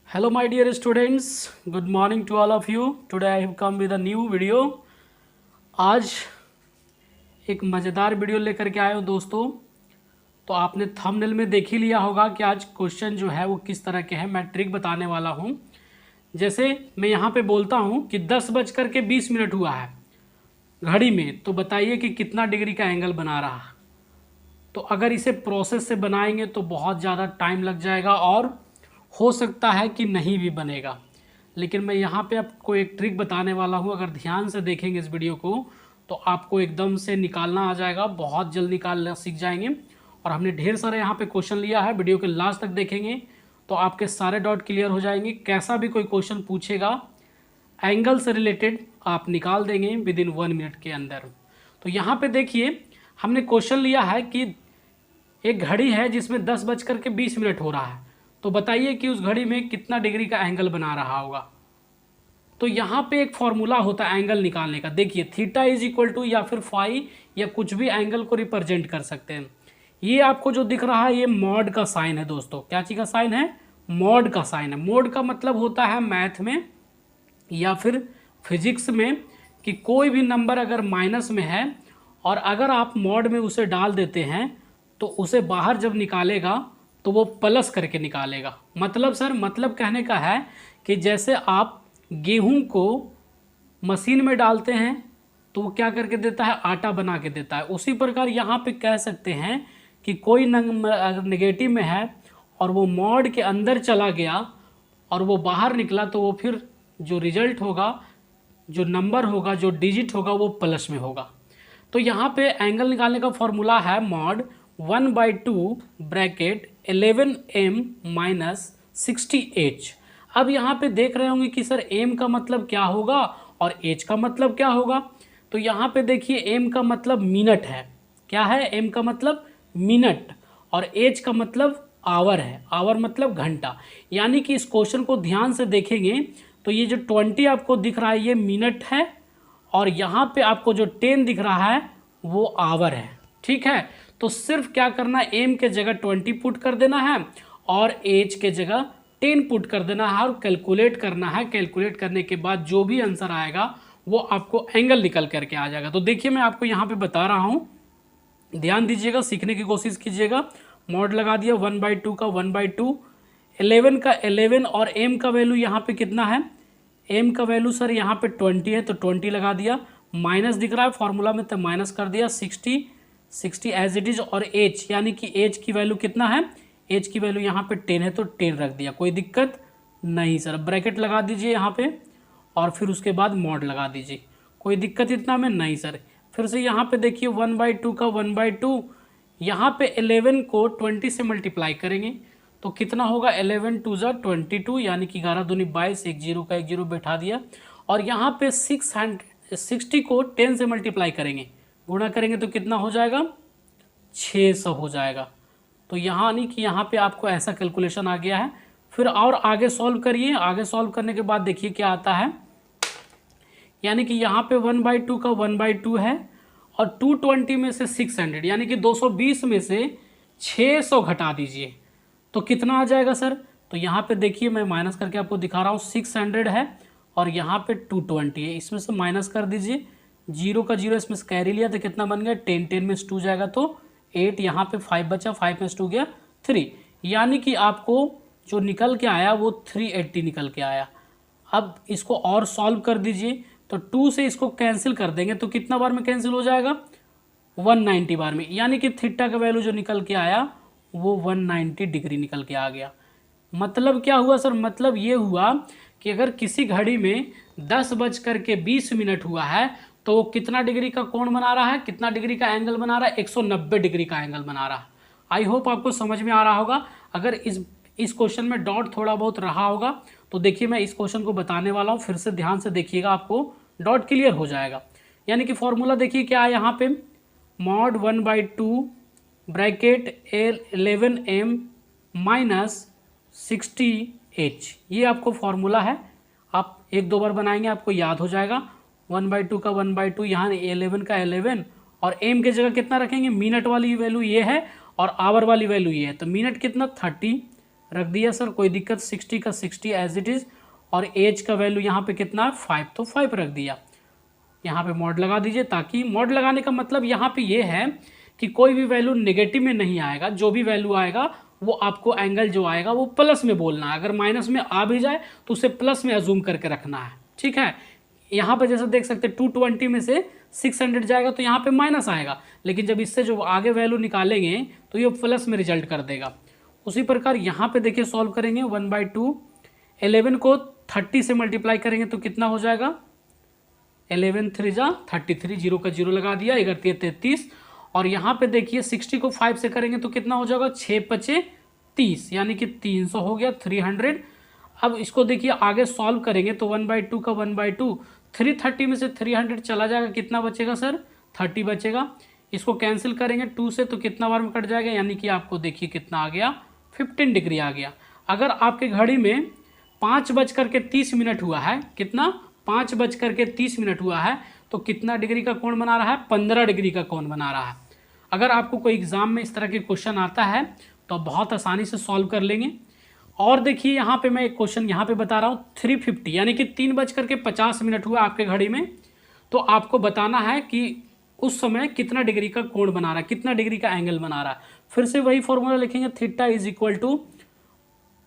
Hello my dear students, good morning to all of you. Today I have come with a new video. आज एक मज़ेदार video लेकर के आए हो दोस्तों। तो आपने थंबनेल में देख ही लिया होगा कि आज क्वेश्चन जो है वो किस तरह के हैं। मैं ट्रिक बताने वाला हूँ। जैसे मैं यहाँ पे बोलता हूँ कि 10:20 हुआ है घड़ी में, तो बताइए कि कितना डिग्री का एंगल बना रहा। तो अगर इसे प्रोसेस से बनाएंगे तो बहुत ज़्यादा टाइम लग जाएगा और हो सकता है कि नहीं भी बनेगा। लेकिन मैं यहाँ पे आपको एक ट्रिक बताने वाला हूँ। अगर ध्यान से देखेंगे इस वीडियो को तो आपको एकदम से निकालना आ जाएगा, बहुत जल्द निकालना सीख जाएंगे। और हमने ढेर सारे यहाँ पे क्वेश्चन लिया है, वीडियो के लास्ट तक देखेंगे तो आपके सारे डाउट क्लियर हो जाएंगे। कैसा भी कोई क्वेश्चन पूछेगा एंगल से रिलेटेड आप निकाल देंगे विदिन 1 मिनट के अंदर। तो यहाँ पे देखिए हमने क्वेश्चन लिया है कि एक घड़ी है जिसमें 10:20 हो रहा है, तो बताइए कि उस घड़ी में कितना डिग्री का एंगल बना रहा होगा। तो यहाँ पे एक फॉर्मूला होता है एंगल निकालने का। देखिए थीटा इज इक्वल टू या फिर फाई या कुछ भी एंगल को रिप्रेजेंट कर सकते हैं। ये आपको जो दिख रहा है ये मॉड का साइन है दोस्तों। क्या चीज़ का साइन है? मॉड का साइन है। मॉड का मतलब होता है मैथ में या फिर फिजिक्स में कि कोई भी नंबर अगर माइनस में है और अगर आप मॉड में उसे डाल देते हैं तो उसे बाहर जब निकालेगा तो वो प्लस करके निकालेगा। मतलब सर, मतलब कहने का है कि जैसे आप गेहूं को मशीन में डालते हैं तो वो क्या करके देता है? आटा बना के देता है। उसी प्रकार यहाँ पे कह सकते हैं कि कोई नंबर अगर नेगेटिव में है और वो मॉड के अंदर चला गया और वो बाहर निकला तो वो फिर जो रिजल्ट होगा, जो नंबर होगा, जो डिजिट होगा वो प्लस में होगा। तो यहाँ पे एंगल निकालने का फॉर्मूला है mod 1/2 bracket 11m minus 60h। अब यहाँ पे देख रहे होंगे कि सर m का मतलब क्या होगा और h का मतलब क्या होगा। तो यहाँ पे देखिए m का मतलब मिनट है। क्या है? m का मतलब मिनट और h का मतलब आवर है। आवर मतलब घंटा। यानी कि इस क्वेश्चन को ध्यान से देखेंगे तो ये जो 20 आपको दिख रहा है ये मिनट है और यहाँ पे आपको जो 10 दिख रहा है वो आवर है। ठीक है, तो सिर्फ क्या करना है, एम के जगह 20 पुट कर देना है और एच के जगह 10 पुट कर देना है और कैलकुलेट करना है। कैलकुलेट करने के बाद जो भी आंसर आएगा वो आपको एंगल निकल करके आ जाएगा। तो देखिए मैं आपको यहाँ पे बता रहा हूँ, ध्यान दीजिएगा, सीखने की कोशिश कीजिएगा। मॉड लगा दिया 1/2 का 1/2, 11 का 11 और एम का वैल्यू यहाँ पे कितना है? एम का वैल्यू सर यहाँ पे 20 है तो 20 लगा दिया। माइनस दिख रहा है फॉर्मूला में तो माइनस कर दिया। 60 एज इट इज और एच यानी कि एच की वैल्यू कितना है? एच की वैल्यू यहाँ पे 10 है तो 10 रख दिया। कोई दिक्कत नहीं सर। ब्रैकेट लगा दीजिए यहाँ पे और फिर उसके बाद मॉड लगा दीजिए। कोई दिक्कत इतना में नहीं सर। फिर से यहाँ पे देखिए 1/2 का 1/2, यहाँ पे 11 को 20 से मल्टीप्लाई करेंगे तो कितना होगा? 11 2 ज़ा 22 यानी कि 11 दूनी 22, एक जीरो का एक जीरो बैठा दिया। और यहाँ पे 60 को 10 से मल्टीप्लाई करेंगे, गुणा करेंगे तो कितना हो जाएगा? 600 हो जाएगा। तो यहाँ नहीं कि यहाँ पे आपको ऐसा कैलकुलेशन आ गया है। फिर और आगे सॉल्व करिए। आगे सॉल्व करने के बाद देखिए क्या आता है। यानी कि यहाँ पे 1/2 का 1/2 है और 220 में से 600 यानी कि 220 में से 600 घटा दीजिए तो कितना आ जाएगा सर? तो यहाँ पे देखिए मैं माइनस करके आपको दिखा रहा हूँ। 600 है और यहाँ पे 220 है, इसमें से माइनस कर दीजिए। जीरो का जीरो इसमें से कैरी लिया तो कितना बन गया? 10 10 में से 2 जाएगा तो 8, यहाँ पे 5 बचा, 5 में से 2 गया 3। यानी कि आपको जो निकल के आया वो 380 निकल के आया। अब इसको और सॉल्व कर दीजिए तो 2 से इसको कैंसिल कर देंगे तो कितना बार में कैंसिल हो जाएगा? 190 बार में। यानी कि थीटा का वैल्यू जो निकल के आया वो 190 डिग्री निकल के आ गया। मतलब क्या हुआ सर? मतलब ये हुआ कि अगर किसी घड़ी में 10:20 हुआ है तो वो कितना डिग्री का कोण बना रहा है, कितना डिग्री का एंगल बना रहा है? 190 डिग्री का एंगल बना रहा है। आई होप आपको समझ में आ रहा होगा। अगर इस क्वेश्चन में डॉट थोड़ा बहुत रहा होगा तो देखिए मैं इस क्वेश्चन को बताने वाला हूँ, फिर से ध्यान से देखिएगा, आपको डॉट क्लियर हो जाएगा। यानी कि फॉर्मूला देखिए क्या है यहाँ पे, mod 1/2 bracket 11m minus 60h, ये आपको फॉर्मूला है। आप एक दो बार बनाएंगे आपको याद हो जाएगा। 1/2 का 1/2, यहाँ 11 का 11 और m के जगह कितना रखेंगे? मिनट वाली वैल्यू ये है और आवर वाली वैल्यू ये है। तो मिनट कितना? 30 रख दिया सर, कोई दिक्कत, 60 का 60 एज इट इज़, और एज का वैल्यू यहाँ पे कितना है 5, तो 5 रख दिया। यहाँ पे मॉड लगा दीजिए, ताकि मॉड लगाने का मतलब यहाँ पे ये है कि कोई भी वैल्यू नेगेटिव में नहीं आएगा, जो भी वैल्यू आएगा वो आपको एंगल जो आएगा वो प्लस में बोलना है। अगर माइनस में आ भी जाए तो उसे प्लस में अजूम करके रखना है, ठीक है। यहाँ पे जैसे देख सकते हैं 220 में से 600 जाएगा तो यहाँ पे माइनस आएगा, लेकिन जब इससे जो आगे वैल्यू निकालेंगे तो ये प्लस में रिजल्ट कर देगा। उसी प्रकार यहाँ पे देखिए सॉल्व करेंगे 1/2, 11 को 30 से मल्टीप्लाई करेंगे तो कितना हो जाएगा, 11 3 जा 33, 0 का 0 लगा दिया, 11 33, और यहाँ पे देखिए 60 को 5 से करेंगे तो कितना हो जाएगा, 6 5 30, यानी कि 300 हो गया, 300। अब इसको देखिए आगे सॉल्व करेंगे तो 1/2 का 1/2, 330 में से 300 चला जाएगा, कितना बचेगा सर, 30 बचेगा। इसको कैंसिल करेंगे 2 से तो कितना बार में कट जाएगा, यानी कि आपको देखिए कितना आ गया, 15 डिग्री आ गया। अगर आपके घड़ी में 5:30 हुआ है, कितना, 5:30 हुआ है, तो कितना डिग्री का कोण बना रहा है, 15 डिग्री का कोण बना रहा है। अगर आपको कोई एग्जाम में इस तरह के क्वेश्चन आता है तो आप बहुत आसानी से सॉल्व कर लेंगे। और देखिए यहाँ पे मैं एक क्वेश्चन यहाँ पे बता रहा हूँ, 350 यानी कि 3:50 हुआ आपके घड़ी में, तो आपको बताना है कि उस समय कितना डिग्री का कोण बना रहा है, कितना डिग्री का एंगल बना रहा है। फिर से वही फॉर्मूला लिखेंगे, theta is equal to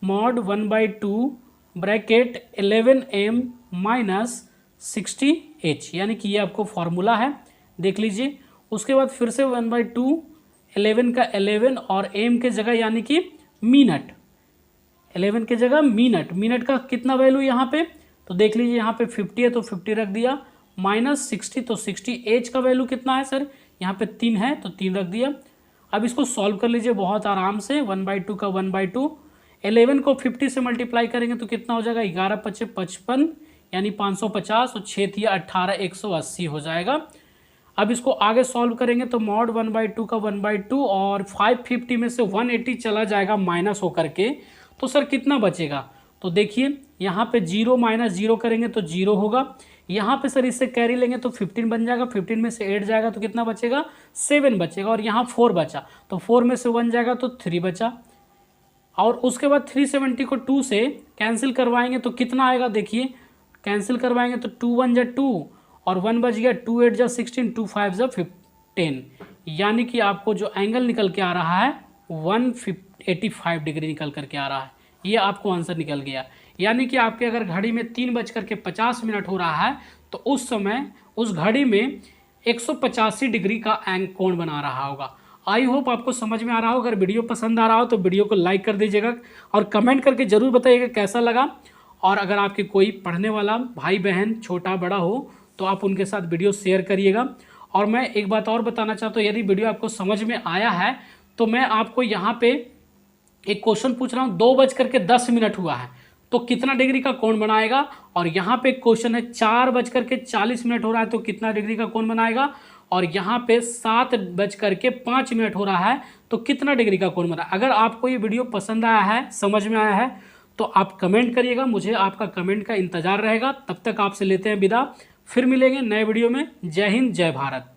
mod 1/2 bracket 11m minus 60h, यानी कि ये आपको फॉर्मूला है, देख लीजिए। उसके बाद फिर से 1/2, 11 का 11 और m के जगह यानी कि मिनट, 11 के जगह मिनट, मिनट का कितना वैल्यू यहाँ पे, तो देख लीजिए यहाँ पे 50 है तो 50 रख दिया, माइनस 60 तो 60, एच का वैल्यू कितना है सर, यहाँ पे 3 है तो 3 रख दिया। अब इसको सॉल्व कर लीजिए बहुत आराम से, 1/2 का 1/2, 11 को 50 से मल्टीप्लाई करेंगे तो कितना हो जाएगा, 11 5 55, यानी 550, और 6 थी 18, 180 हो जाएगा। अब इसको आगे सॉल्व करेंगे तो मॉड 1/2 का 1/2 और 550 में से 180 चला जाएगा माइनस होकर के, तो सर कितना बचेगा, तो देखिए यहाँ पे 0 माइनस 0 करेंगे तो 0 होगा, यहाँ पे सर इससे कैरी लेंगे तो 15 बन जाएगा, 15 में से 8 जाएगा तो कितना बचेगा, 7 बचेगा, और यहाँ 4 बचा तो 4 में से 1 जाएगा तो 3 बचा। और उसके बाद 370 को 2 से कैंसिल करवाएंगे तो कितना आएगा, देखिए कैंसिल करवाएंगे तो 2 1 जा 2 और 1 बच गया, 2 8 जा 16, 2 5 जा 15, यानी कि आपको जो एंगल निकल के आ रहा है 185 डिग्री निकल करके आ रहा है। ये आपको आंसर निकल गया, यानी कि आपके अगर घड़ी में 3:50 हो रहा है तो उस समय उस घड़ी में 185 डिग्री का कोण बना रहा होगा। आई होप आपको समझ में आ रहा हो। अगर वीडियो पसंद आ रहा हो तो वीडियो को लाइक कर दीजिएगा और कमेंट करके ज़रूर बताइएगा कैसा लगा। और अगर आपके कोई पढ़ने वाला भाई बहन छोटा बड़ा हो तो आप उनके साथ वीडियो शेयर करिएगा। और मैं एक बात और बताना चाहता हूँ, यदि वीडियो आपको समझ में आया है तो मैं आपको यहाँ पे एक क्वेश्चन पूछ रहा हूँ, 2:10 हुआ है तो कितना डिग्री का कोण बनाएगा। और यहाँ पे क्वेश्चन है 4:40 हो रहा है तो कितना डिग्री का कोण बनाएगा। और यहाँ पे 7:05 हो रहा है तो कितना डिग्री का कोण बना। अगर आपको ये वीडियो पसंद आया है, समझ में आया है, तो आप कमेंट करिएगा, मुझे आपका कमेंट का इंतज़ार रहेगा। तब तक आपसे लेते हैं विदा, फिर मिलेंगे नए वीडियो में। जय हिंद, जय भारत।